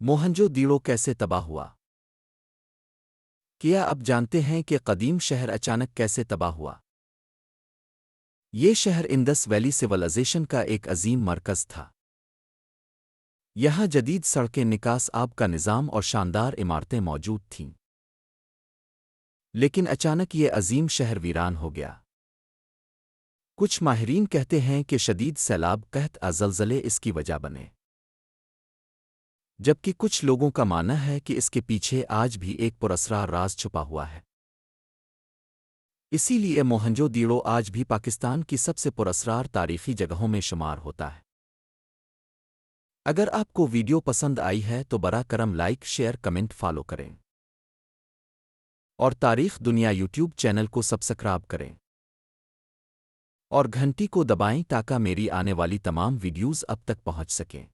मोहनजोदड़ो कैसे तबाह हुआ? क्या अब जानते हैं कि कदीम शहर अचानक कैसे तबाह हुआ? ये शहर इंडस वैली सिविलाइजेशन का एक अजीम मरकज़ था। यहाँ जदीद सड़कें, निकास आब का निज़ाम और शानदार इमारतें मौजूद थीं। लेकिन अचानक ये अजीम शहर वीरान हो गया। कुछ माहिरीन कहते हैं कि शदीद सैलाब, कहत ज़लज़ले इसकी वजह बने, जबकि कुछ लोगों का मानना है कि इसके पीछे आज भी एक पुरअसरार राज छुपा हुआ है। इसीलिए मोहनजोदड़ो आज भी पाकिस्तान की सबसे पुरअसरार तारीख़ी जगहों में शुमार होता है। अगर आपको वीडियो पसंद आई है तो बरा करम लाइक, शेयर, कमेंट, फॉलो करें और तारीख़ दुनिया यूट्यूब चैनल को सब्सक्राइब करें और घंटी को दबाएं ताकि मेरी आने वाली तमाम वीडियोज़ अब तक पहुंच सकें।